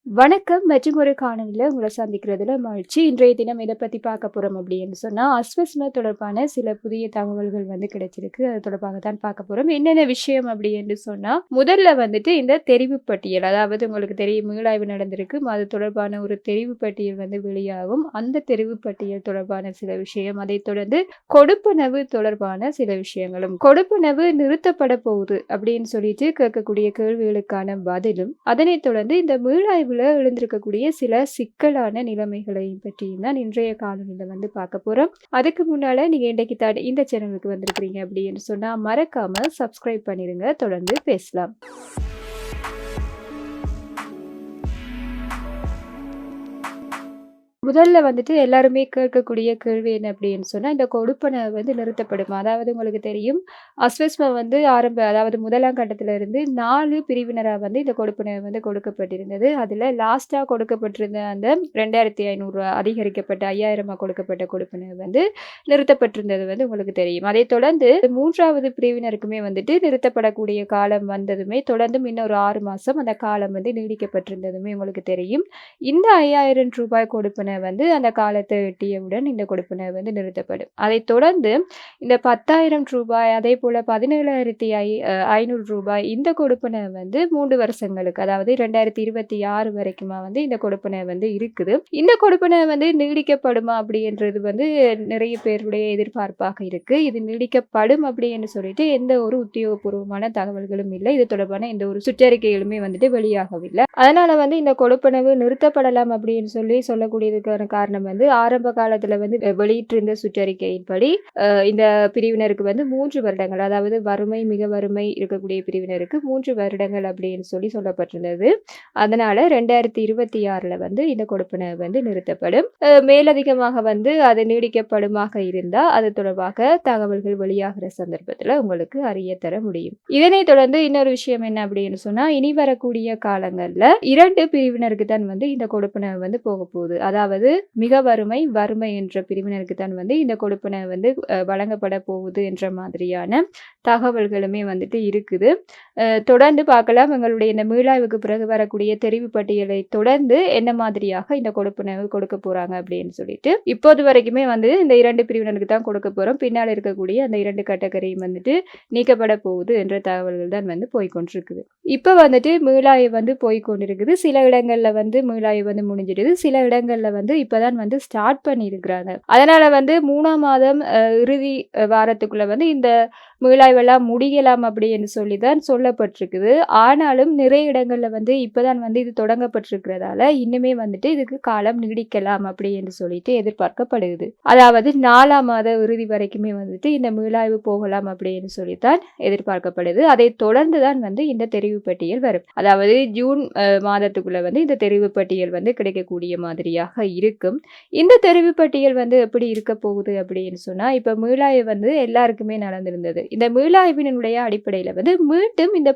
வணக்கம் மற்றும் ஒரு காணொலியில் உங்களை சந்திக்கிறதுல மகிழ்ச்சி. இன்றைய தினம் இதை பற்றி பார்க்க போகிறோம் அப்படின்னு சொன்னால், அஸ்வஸ்ம தொடர்பான சில புதிய தகவல்கள் கிடைச்சிருக்கு. அது தொடர்பாக தான் பார்க்க போகிறோம். என்னென்ன விஷயம் அப்படின்னு சொன்னால், முதல்ல இந்த தெரிவு பட்டியல், அதாவது உங்களுக்கு தெரியும் மீளாய்வு நடந்திருக்கு, அது தொடர்பான ஒரு தெரிவு பட்டியல் வெளியாகும். அந்த தெரிவு பட்டியல் தொடர்பான சில விஷயம், அதை தொடர்ந்து கொடுப்பனவு தொடர்பான சில விஷயங்களும், கொடுப்பனவு நிறுத்தப்பட போகுது அப்படின்னு சொல்லிட்டு கேட்கக்கூடிய கேள்விகளுக்கான பதிலும், அதனைத் தொடர்ந்து இந்த மீளாய்வு எழுந்திருக்கக்கூடிய சில சிக்கலான நிலைமைகளையும் பற்றியும் தான் இன்றைய காணொலியில பார்க்க போறோம். அதுக்கு முன்னால நீங்க இன்றைக்கு இந்த சேனலுக்கு வந்திருக்கிறீங்க அப்படின்னு சொன்னா மறக்காம சப்ஸ்கிரைப் பண்ணிருங்க. தொடர்ந்து பேசலாம். முதல்ல எல்லாருமே கேட்கக்கூடிய கேள்வி என்ன அப்படின்னு சொன்னா, இந்த கொடுப்பனை நிறுத்தப்படுமா? அதாவது உங்களுக்கு தெரியும், அஸ்வஸ்ம அதாவது முதலாம் கட்டத்துல இருந்து 4 பிரிவினரா இந்த கொடுப்பனை கொடுக்கப்பட்டிருந்தது. அதுல லாஸ்டா கொடுக்கப்பட்டிருந்த அந்த 2500 அதிகரிக்கப்பட்ட 5000 கொடுக்கப்பட்ட கொடுப்பனை நிறுத்தப்பட்டிருந்தது உங்களுக்கு தெரியும். அதை தொடர்ந்து 3வது பிரிவினருக்குமே நிறுத்தப்படக்கூடிய காலம் வந்ததுமே தொடர்ந்தும் இன்னொரு 6 மாசம் அந்த காலம் நீடிக்கப்பட்டிருந்ததுமே உங்களுக்கு தெரியும். இந்த 5000 ரூபாய் கொடுப்பனை அந்த காலத்தை எட்டியவுடன் இந்த கொடுப்பனை நிறுத்தப்படும். அதை தொடர்ந்து இந்த 10,000 ரூபாய், அதே போல 17,500 ரூபாய் இந்த கொடுப்பனை 3 வருஷங்களுக்கு, அதாவது 2026 வரைக்குமா இந்த கொடுப்பனை இருக்குது. இந்த கொடுப்பனை நீடிக்கப்படுமா அப்படின்றது நிறைய பேருடைய எதிர்பார்ப்பாக இருக்கு. இது நீடிக்கப்படும் அப்படின்னு சொல்லிட்டு எந்த ஒரு உத்தியோகபூர்வமான தகவல்களும் இல்லை. இது தொடர்பான எந்த ஒரு சுற்றறிக்கைகளுமே வெளியாகவில்லை. அதனால இந்த கொடுப்பனவு நிறுத்தப்படலாம் அப்படின்னு சொல்லக்கூடியதுக்கான காரணம் ஆரம்ப காலத்துல வெளியிட்டிருந்த சுற்றறிக்கையின்படி இந்த பிரிவினருக்கு 3 வருடங்கள், அதாவது வறுமை மிக வறுமை இருக்கக்கூடிய பிரிவினருக்கு 3 வருடங்கள் அப்படின்னு சொல்லப்பட்டிருந்தது. அதனால 2026 இந்த கொடுப்பனை நிறுத்தப்படும். மேலதிகமாக அது நீடிக்கப்படுமாக இருந்தா அது தொடர்பாக தகவல்கள் வெளியாகிற சந்தர்ப்பத்துல உங்களுக்கு அறிய தர முடியும். இதனை தொடர்ந்து இன்னொரு விஷயம் என்ன அப்படின்னு சொன்னா, இனி வரக்கூடிய காலங்கள்ல 2 பிரிவினருக்கு தான் இந்த கொடுப்பனை போக போகுது. அதாவது மிக வறுமை என்ற பிரிவினருக்கு தான் இந்த கொடுப்பனை வழங்கப்பட போகுது என்ற மாதிரியான தகவல்களுமே இருக்குது. தொடர்ந்து பார்க்கலாம். எங்களுடைய இந்த மீளாய்வுக்கு பிறகு வரக்கூடிய தெரிவு பட்டியலை தொடர்ந்து என்ன மாதிரியாக இந்த கொடுப்பனை கொடுக்க போறாங்க அப்படின்னு சொல்லிட்டு, இப்போது வரைக்குமே இந்த 2 பிரிவினருக்கு தான் கொடுக்க போறோம், பின்னால் இருக்கக்கூடிய அந்த 2 கேட்டகரியும் நீக்கப்பட போகுது என்ற தகவல்கள் தான் போய்கொண்டிருக்குது. இப்ப மீளாய்வு போய்கொண்டிருக்குது. சில இடங்கள்ல மீளாய்வு முடிஞ்சிடுது. சில இடங்கள்ல இப்பதான் ஸ்டார்ட் பண்ணியிருக்கிறாங்க. அதனால 3ஆம் மாதம் இறுதி வாரத்துக்குள்ள இந்த மீளாய்வெல்லாம் முடியலாம் அப்படின்னு சொல்லிதான் சொல்லப்பட்டிருக்குது. ஆனாலும் நிறைய இடங்கள்ல இப்பதான் இது தொடங்கப்பட்டிருக்கிறதால இன்னுமே இதுக்கு காலம் நீடிக்கலாம் அப்படின்னு சொல்லிட்டு எதிர்பார்க்கப்படுது. அதாவது 4ஆம் மாத இறுதி வரைக்குமே இந்த மீளாய்வு போகலாம் அப்படின்னு சொல்லித்தான் எதிர்பார்க்கப்படுது. அதை தொடர்ந்துதான் இந்த தெரிவு பட்டியல் வரும். அதாவது ஜூன் மாதத்துக்குள்ள இந்த தெரிவு பட்டியல் கிடைக்கக்கூடிய மாதிரியாக இருக்கும். இந்த தெரிவு பட்டியல் எப்படி இருக்க போகுது அப்படின்னு சொன்னா, இப்ப மீளாய்வு எல்லாருக்குமே நடந்திருந்தது. இந்த மீளாய்வினுடைய அடிப்படையில மீண்டும் இந்த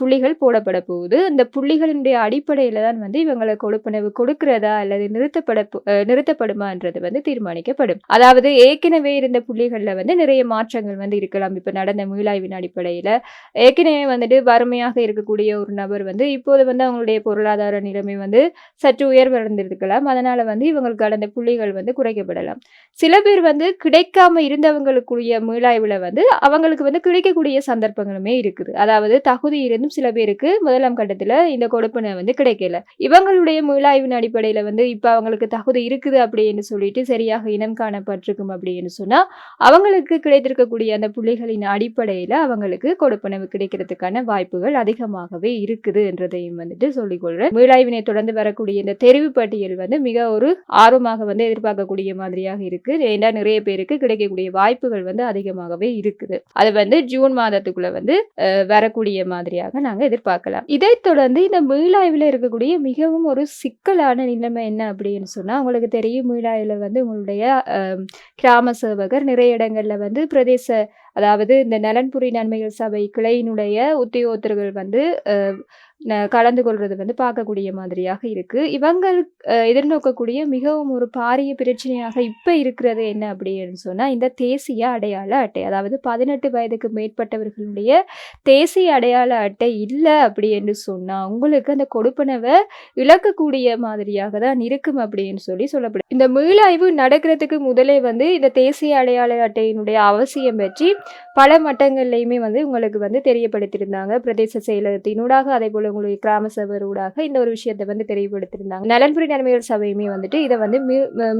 புள்ளிகள் போடப்பட போகுது. இந்த புள்ளிகளினுடைய அடிப்படையில தான் இவங்களை கொடுப்பனவு கொடுக்கிறதா அல்லது நிறுத்தப்படுமான்றது தீர்மானிக்கப்படும். அதாவது ஏற்கனவே இருந்த புள்ளிகள்ல நிறைய மாற்றங்கள் இருக்கலாம். இப்ப நடந்த மீளாய்வின் அடிப்படையில ஏற்கனவே வறுமையாக இருக்கக்கூடிய ஒரு நபர் இப்போது அவங்களுடைய பொருளாதார நிலைமை சற்று உயர்வடைந்திருக்கலாம். அதனால இவங்களுக்கு அந்த புள்ளிகள் குறைக்கப்படலாம். சில பேர் கிடைக்காம இருந்தவங்களுக்குரிய மீளாய்வுல அவங்களுக்கு கிடைக்கக்கூடிய சந்தர்ப்பங்களுமே இருக்குது. அதாவது தகுதி இருந்தும் சில பேருக்கு முதலாம் கட்டத்துல இந்த கொடுப்பனை கிடைக்கல. இவங்களுடைய மீளாய்வின் அடிப்படையில இப்ப அவங்களுக்கு தகுதி இருக்குது அப்படின்னு சொல்லிட்டு சரியாக இனம் காணப்பட்டிருக்கும் அப்படின்னு சொன்னா, அவங்களுக்கு கிடைத்திருக்கக்கூடிய அந்த புள்ளிகளின் அடிப்படையில அவங்களுக்கு கொடுப்பனவு கிடைக்கிறதுக்கான வாய்ப்புகள் அதிகமாகவே இருக்குது என்றதையும் சொல்லிக்கொள்றேன். மீளாய்வினை தொடர்ந்து வரக்கூடிய இந்த தெரிவு பட்டியல் மிக ஒரு ஆர்வமாக எதிர்பார்க்கக்கூடிய மாதிரியாக இருக்கு. ஏன்னா நிறைய பேருக்கு கிடைக்கக்கூடிய வாய்ப்புகள் அதிகமாகவே இருக்குது. அது ஜூன் மாதத்துக்குள்ள வரக்கூடிய மாதிரியாக நாங்க எதிர்பார்க்கலாம். இதை தொடர்ந்து இந்த மீளாய்வுல இருக்கக்கூடிய மிகவும் ஒரு சிக்கலான நிலைமை என்ன அப்படின்னு சொன்னா, உங்களுக்கு தெரியும் மீளாய்வுல உங்களுடைய கிராம சேவகர் நிறைய இடங்கள்ல பிரதேச, அதாவது இந்த நலன்புரி நன்மைகள் சபை கிளையினுடைய உத்தியோகத்தர்கள் கலந்து கொள்றது வந்து பார்க்கக்கூடிய மாதிரியாக இருக்கு. இவங்கள் எதிர்நோக்கக்கூடிய மிகவும் ஒரு பாரிய பிரச்சனையாக இப்ப இருக்கிறது என்ன அப்படின்னு சொன்னா, இந்த தேசிய அடையாள அட்டை. அதாவது 18 வயதுக்கு மேற்பட்டவர்களுடைய தேசிய அடையாள அட்டை இல்ல அப்படி என்று சொன்னா, உங்களுக்கு அந்த கொடுப்பனவ இழக்கக்கூடிய மாதிரியாக தான் இருக்கும் அப்படின்னு சொல்லப்படுது. இந்த மீளாய்வு நடக்கிறதுக்கு முதலே வந்து இந்த தேசிய அடையாள அட்டையினுடைய அவசியம் பற்றி பல மட்டங்கள்லையுமே வந்து உங்களுக்கு வந்து தெரியப்படுத்தியிருந்தாங்க. பிரதேச செயலகத்தினூடாக, அதேபோல உங்களுடைய கிராம சபையர் ஊடாக இந்த ஒரு விஷயத்தை வந்து தெரியப்படுத்தியிருந்தாங்க. நலன்புரி நன்மைகள் சபையுமே வந்துட்டு இதை வந்து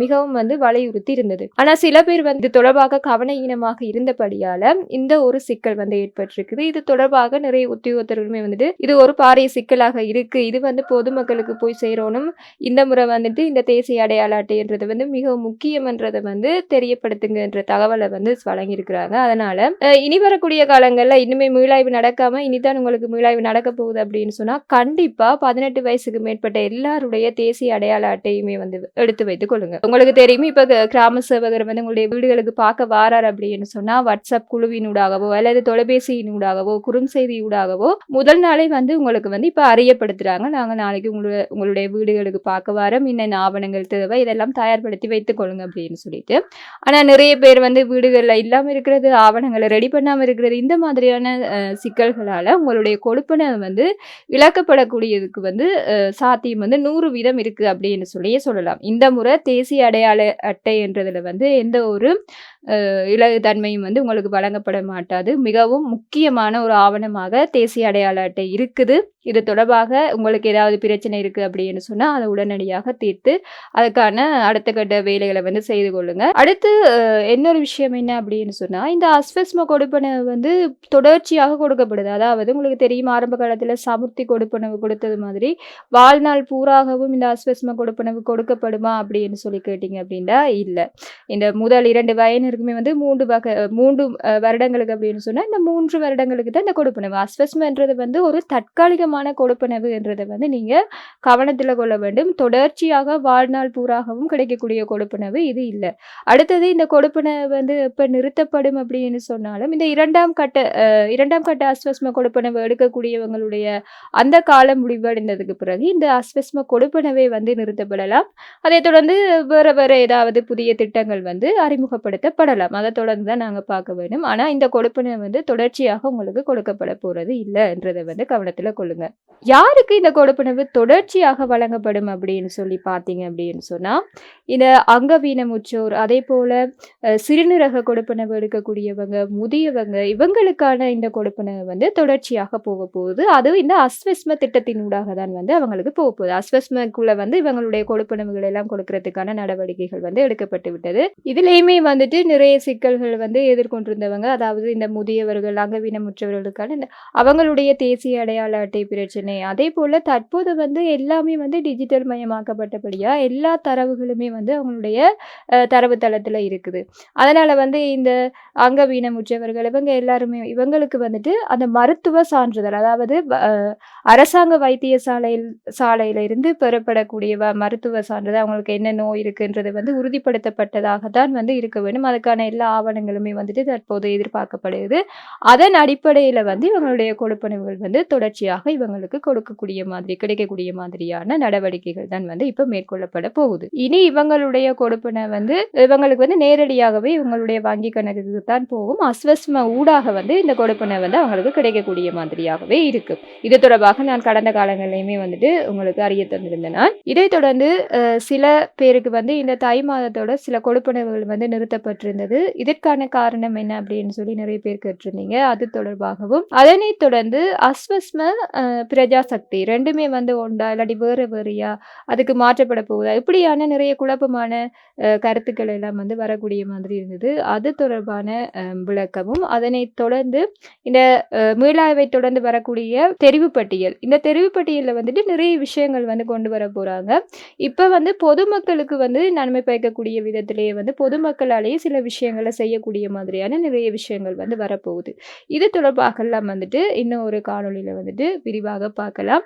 மிகவும் வந்து வலியுறுத்தி இருந்தது. ஆனா சில பேர் வந்து இது தொடர்பாக கவனஈனமாக இருந்தபடியால இந்த ஒரு சிக்கல் வந்து ஏற்பட்டிருக்குது. இது தொடர்பாக நிறைய உத்தியோகத்தர்களுமே வந்துட்டு இது ஒரு பாரிய சிக்கலாக இருக்கு, இது வந்து பொதுமக்களுக்கு போய் சேரணும், இந்த முறை வந்துட்டு இந்த தேசிய அடையாள அட்டைன்றது வந்து மிகவும் முக்கியம்ன்றதை வந்து தெரியப்படுத்துங்கன்ற தகவலை வந்து வழங்கியிருக்கிறாங்க. அதனால இனி வரக்கூடிய காலங்கள்ல இன்னுமே மீளாய்வு நடக்காம இனிதான் உங்களுக்கு மீளாய்வு நடக்க போகுது அப்படின்னு சொன்னா, கண்டிப்பா 18 வயசுக்கு மேற்பட்ட எல்லாருடைய தேசிய அடையாள அட்டையுமே வந்து எடுத்து வைத்துக் கொள்ளுங்க. உங்களுக்கு தெரியுமே, இப்ப கிராம சேவகர் வந்து உங்களுடைய வீடுகளுக்கு பார்க்க வாரார் அப்படின்னு சொன்னா, வாட்ஸ்அப் குழுவினூடாகவோ அல்லது தொலைபேசியினூடாகவோ குறுஞ்செய்தியூடாகவோ முதல் நாளே வந்து உங்களுக்கு வந்து இப்ப அறியப்படுத்துறாங்க. நாங்க நாளைக்கு உங்களுடைய வீடுகளுக்கு பார்க்க வாரோம், இன்னும் ஆவணங்கள் தேவை, இதெல்லாம் தயார்படுத்தி வைத்துக் கொள்ளுங்க அப்படின்னு சொல்லிட்டு. ஆனா நிறைய பேர் வந்து வீடுகள்ல இல்லாம இருக்கிறது, ஆவணங்களை ரெடி பண்ணாம இருக்கிறது, இந்த மாதிரியான சிக்கல்களால உங்களுடைய கொடுப்பனை வந்து இழக்கப்படக்கூடியதுக்கு வந்து சாத்தியம் வந்து 100% இருக்கு அப்படின்னு சொல்லலாம். இந்த முறை தேசிய அடையாள அட்டை என்றதுல வந்து எந்த ஒரு இலகுத்தன்மையும் வந்து உங்களுக்கு வழங்கப்பட மாட்டாது. மிகவும் முக்கியமான ஒரு ஆவணமாக தேசிய அடையாள அட்டை இருக்குது. இது தொடர்பாக உங்களுக்கு ஏதாவது பிரச்சனை இருக்கு அப்படின்னு சொன்னா அதை உடனடியாக தீர்த்து அதுக்கான அடுத்த கட்ட வேலைகளை வந்து செய்து கொள்ளுங்க. அடுத்து இன்னொரு விஷயம் என்ன அப்படின்னு சொன்னா, இந்த அஸ்வஸ்ம கொடுப்பனவு வந்து தொடர்ச்சியாக கொடுக்கப்படுது. அதாவது உங்களுக்கு தெரியும், ஆரம்ப காலத்துல சமுர்த்தி கொடுப்பனவு கொடுத்தது மாதிரி வாழ்நாள் பூராகவும் இந்த அஸ்வஸ்ம கொடுப்பனவு கொடுக்கப்படுமா அப்படின்னு சொல்லி கேட்டீங்க அப்படின்னா இல்ல. இந்த முதல் 2 வயதினருக்குமே வந்து 3 வருடங்களுக்கு அப்படின்னு சொன்னா இந்த 3 வருடங்களுக்கு தான் இந்த கொடுப்பனவு. அஸ்வஸ்மன்றது வந்து ஒரு தற்காலிகமான கொடுப்பனவு என்றதை வந்து நீங்க கவனத்துல கொள்ள வேண்டும். தொடர்ச்சியாக வாழ்நாள் பூராகவும் கிடைக்கக்கூடிய கொடுப்பனவு இது இல்ல. அடுத்தது இந்த கொடுப்பனவு வந்து எப்ப நிறுத்தப்படும் அப்படின்னு சொன்னாலும், இந்த இரண்டாம் கட்ட அஸ்வஸ்ம கொடுப்பனவு எடுக்கக்கூடியவங்களுடைய அந்த காலம் முடிவடைந்ததுக்கு பிறகு இந்த அஸ்வஸ்ம கொடுப்பனவே வந்து நிறுத்தப்படலாம். அதை தொடர்ந்து வேற ஏதாவது புதிய திட்டங்கள் வந்து அறிமுகப்படுத்தப்படலாம். அதை தொடர்ந்து தான் நாங்க பார்க்க வேண்டும். ஆனா இந்த கொடுப்பனவு வந்து தொடர்ச்சியாக உங்களுக்கு கொடுக்கப்பட போறது இல்லைன்றதை வந்து கவனத்துல கொள்ளுங்க. யாருக்கு இந்த கொடுப்பனவு தொடர்ச்சியாக வழங்கப்படும் அப்படின்னு சொல்லி பார்த்தீங்க அப்படின்னு சொன்னா, இந்த அங்கவீனமுற்றோர், அதே போல சிறுநீரக கொடுப்பனவு எடுக்கக்கூடியவங்க, முதியவங்க, இவங்களுக்கான இந்த கொடுப்பனவு வந்து தொடர்ச்சியாக போக போகுது. அதுவும் இந்த அஸ்வஸ்ம திட்டத்தினூடாக தான் வந்து அவங்களுக்கு போக போகுது. அஸ்வஸ்மக்குள்ள வந்து இவங்களுடைய கொடுப்பனவுகள் எல்லாம் கொடுக்கறதுக்கான நடவடிக்கைகள் வந்து எடுக்கப்பட்டு விட்டது. இதுலயுமே வந்துட்டு நிறைய சிக்கல்கள் வந்து எதிர்கொண்டிருந்தவங்க, அதாவது இந்த முதியவர்கள், அங்கவீனமுற்றவர்களுக்கான அவங்களுடைய தேசிய அடையாள அட்டை பிரச்சனை, அதே போல தற்போது வந்து எல்லாமே வந்து டிஜிட்டல் மயமாக்கப்பட்டபடியா எல்லா தரவுகளுமே வந்து அவங்களுடைய தரவுத்தளத்துல இருக்குது. அதனால வந்து இந்த அங்கவீனமுற்றவர்கள் இவங்க எல்லாருமே இவங்களுக்கு வந்துட்டு அந்த மருத்துவ சான்றிதழ், அதாவது அரசாங்க வைத்தியசாலையில இருந்து பெறப்படக்கூடிய மருத்துவ சான்றிதழ், அவங்களுக்கு என்ன நோய் இருக்குன்றது வந்து உறுதிப்படுத்தப்பட்டதாக தான் வந்து இருக்க வேண்டும். அதுக்கான எல்லா ஆவணங்களுமே வந்துட்டு தற்போது எதிர்பார்க்கப்படுது. அதன் அடிப்படையில வந்து இவங்களுடைய கொடுப்பனவுகள் வந்து தொடர்ச்சியாக இவங்களுக்கு கிடைக்கக்கூடிய மாதிரியான நடவடிக்கைகள் தான் வந்து இப்ப மேற்கொள்ளப்பட போகுது. இனி இவங்களுடைய கொடுப்பனை வந்து இவங்களுக்கு வந்து நேரடியாகவே இவங்களுடைய வங்கி கணக்குக்கு தான் போகும். அஸ்வஸ்ம ஊடாக வந்து இந்த கொடுப்பனை வந்து அவங்களுக்கு கிடைக்கக்கூடிய மாதிரியாகவே இருக்கு. இது தொடர்பாக நான் கடந்த காலங்களிலுமே வந்துட்டு உங்களுக்கு அறிய தந்திருந்தேன். இதை தொடர்ந்து சில பேருக்கு வந்து இந்த தை மாதத்தோட சில கொடுப்பனவுகள் வந்து நிறுத்தப்பட்டிருந்தது. இதற்கான காரணம் என்ன அப்படின்னு சொல்லி நிறைய பேர் கேட்டிருந்தீங்க. அது தொடர்பாகவும், அதனை தொடர்ந்து அஸ்வஸ்ம பிரஜாசக்தி ரெண்டுமே வந்து உண்டா இல்லாட்டி வேறையா அதுக்கு மாற்றப்பட போகுதா, இப்படியான நிறைய குழப்பமான கருத்துக்கள் எல்லாம் வந்து வரக்கூடிய மாதிரி இருந்தது. அது தொடர்பான விளக்கமும், அதனை தொடர்ந்து இந்த மீளாய்வை தொடர்ந்து வரக்கூடிய தெரிவு பட்டியல், இந்த தெரிவு பட்டியலில் வந்துட்டு நிறைய விஷயங்கள் வந்து கொண்டு வர போறாங்க. இப்ப வந்து பொதுமக்களுக்கு வந்து நன்மை பயக்கக்கூடிய விதத்திலேயே வந்து பொதுமக்களாலேயே சில விஷயங்களை செய்யக்கூடிய மாதிரியான நிறைய விஷயங்கள் வந்து வரப்போகுது. இது தொடர்பாக எல்லாம் வந்துட்டு இன்னும் ஒரு காணொலியில வந்துட்டு விரிவாக பார்க்கலாம்.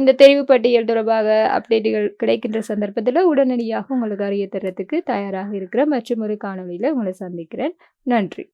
இந்த தெரிவு பட்டியல் தொடர்பாக அப்டேட்டுகள் கிடைக்கின்ற சந்தர்ப்பத்தில் உடனடியாக உங்களுக்கு அறிய தரத்துக்கு தயாராக இருக்கிற மற்றும் ஒரு காணொலியில உங்களை சந்திக்கிறேன். நன்றி.